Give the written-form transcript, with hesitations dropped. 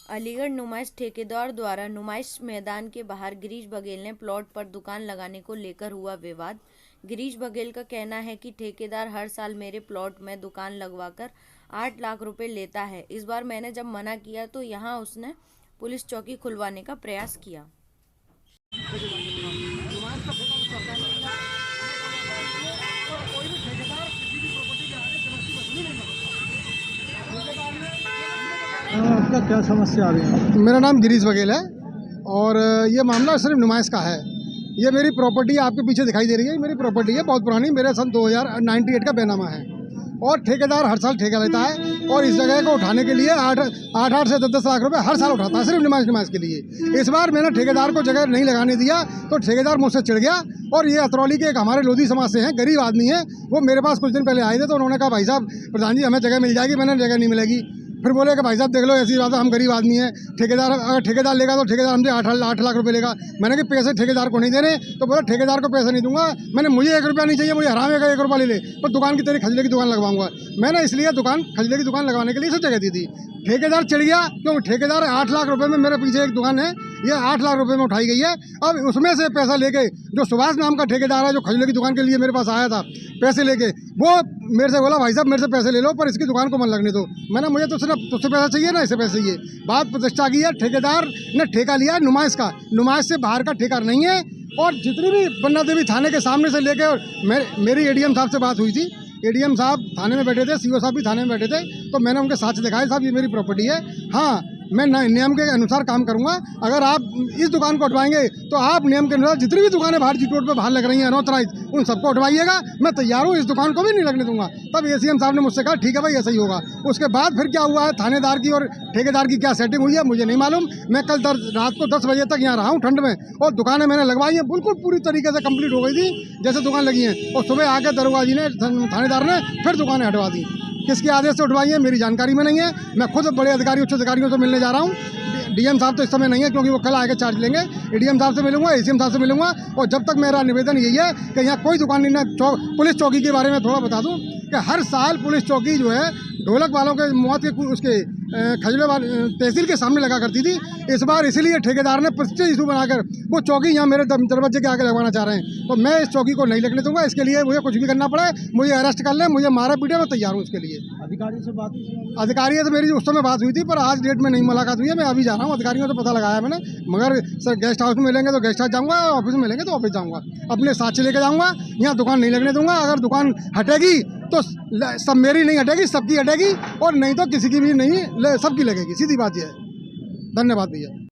अलीगढ़ नुमाइश ठेकेदार द्वारा नुमाइश मैदान के बाहर गिरीश बघेल ने प्लॉट पर दुकान लगाने को लेकर हुआ विवाद। गिरीश बघेल का कहना है कि ठेकेदार हर साल मेरे प्लॉट में दुकान लगवाकर 8 लाख रुपए लेता है। इस बार मैंने जब मना किया तो यहाँ उसने पुलिस चौकी खुलवाने का प्रयास किया। आपका क्या समस्या आ रही है? मेरा नाम गिरीश बघेल है और ये मामला सिर्फ नुमाइश का है। ये मेरी प्रॉपर्टी आपके पीछे दिखाई दे रही है, मेरी प्रॉपर्टी है, बहुत पुरानी, मेरे सन 2098 का बैनामा है और ठेकेदार हर साल ठेका लेता है और इस जगह को उठाने के लिए 8 से 10 लाख रुपए हर साल उठाता है, सिर्फ नुमाइश के लिए। इस बार मैंने ठेकेदार को जगह नहीं लगाने दिया तो ठेकेदार मुझसे चिढ़ गया और ये अतरौली के एक हमारे लोधी समाज से हैं, गरीब आदमी है, वो मेरे पास कुछ दिन पहले आए थे तो उन्होंने कहा भाई साहब प्रधान जी हमें जगह मिल जाएगी। मैंने जगह नहीं मिलेगी। फिर बोले कि भाई साहब देख लो ऐसी बात है, हम गरीब आदमी हैं, ठेकेदार अगर ठेकेदार लेगा तो ठेकेदार हमसे 8 लाख रुपए लेगा। मैंने कि पैसे ठेकेदार को नहीं देने, तो बोला ठेकेदार को पैसे नहीं दूंगा। मैंने मुझे 1 रुपया नहीं चाहिए, मुझे हराम है 1 रुपया ले ले, पर दुकान की तेरी खजले की दुकान लगवाऊंगा। मैंने इसलिए खजले की दुकान लगाने के लिए इसे जगह दी थी। ठेकेदार चिढ़ गया क्योंकि ठेकेदार 8 लाख रुपए में, मेरे पीछे एक दुकान है, ये 8 लाख रुपए में उठाई गई है। अब उसमें से पैसा लेके जो सुभाष नाम का ठेकेदार है, जो खजले की दुकान के लिए मेरे पास आया था पैसे लेके, वो मेरे से बोला भाई साहब मेरे से पैसे ले लो पर इसकी दुकान को मत लगने दो। मैंने मुझे तो सिर्फ तुझसे पैसा चाहिए ना, इससे पैसे चाहिए। बात प्रतिष्ठा की है, ठेकेदार ने ठेका लिया है नुमाइश का, नुमाइश से बाहर का ठेका नहीं है। और जितनी भी पन्ना देवी थाने के सामने से लेके और मेरी एडीएम साहब से बात हुई थी, एडीएम साहब थाने में बैठे थे, सीओ साहब भी थाने में बैठे थे, तो मैंने उनके साथ दिखाया साहब ये मेरी प्रॉपर्टी है, हाँ मैं नियम के अनुसार काम करूंगा। अगर आप इस दुकान को हटवाएंगे तो आप नियम के अनुसार जितनी भी दुकानें बाहर जी रोड पर बाहर लग रही हैं अनऑथराइज, उन सबको हटवाइएगा। मैं तैयार हूँ, इस दुकान को भी नहीं लगने दूंगा। तब एसीएम साहब ने मुझसे कहा ठीक है भाई ऐसा ही होगा। उसके बाद फिर क्या हुआ है, थानेदार की और ठेकेदार की क्या सेटिंग हुई है मुझे नहीं मालूम। मैं कल रात को 10 बजे तक यहाँ रहा हूँ ठंड में, और दुकानें मैंने लगवाई हैं, बिल्कुल पूरी तरीके से कंप्लीट हो गई थी जैसे दुकान लगी है। और सुबह आके दरोगा जी ने, थानेदार ने फिर दुकानें हटवा दी। किसके आदेश से उठवाई है मेरी जानकारी में नहीं है। मैं खुद बड़े अधिकारी, उच्च अधिकारियों से मिलने जा रहा हूँ। डीएम साहब तो इस समय नहीं है क्योंकि वो कल आके चार्ज लेंगे। एडीएम साहब से मिलूंगा, एसीएम साहब से मिलूंगा। और जब तक मेरा निवेदन यही है कि यहाँ कोई दुकान नहीं ना। पुलिस चौकी के बारे में थोड़ा बता दूं कि हर साल पुलिस चौकी जो है ढोलक वालों के मौत के उसके खजले वाले तहसील के सामने लगा करती थी। इस बार इसीलिए ठेकेदार ने प्रेस्टीज इशू बनाकर वो चौकी यहाँ मेरे दरवाजे के आगे लगवाना चाह रहे हैं। तो मैं इस चौकी को नहीं लगने दूंगा। इसके लिए मुझे कुछ भी करना पड़े, मुझे अरेस्ट कर ले, मुझे मारा पीटे, मैं तैयार हूँ इसके लिए। अधिकारी से बात हुई? अधिकारियों से मेरी उस समय बात हुई थी पर आज डेट में नहीं मुलाकात हुई है। मैं अभी जा रहा हूँ, अधिकारियों से पता लगाया मैंने, मगर सर गेस्ट हाउस में मिलेंगे तो गेस्ट हाउस जाऊँगा, ऑफिस में मिलेंगे तो ऑफिस जाऊँगा, अपने साथ लेके जाऊँगा। यहाँ दुकान नहीं लगने दूंगा। अगर दुकान हटेगी तो सब मेरी नहीं हटेगी, सबकी हटेगी, और नहीं तो किसी की भी नहीं, सबकी लगेगी। सीधी बात यह है। धन्यवाद भैया।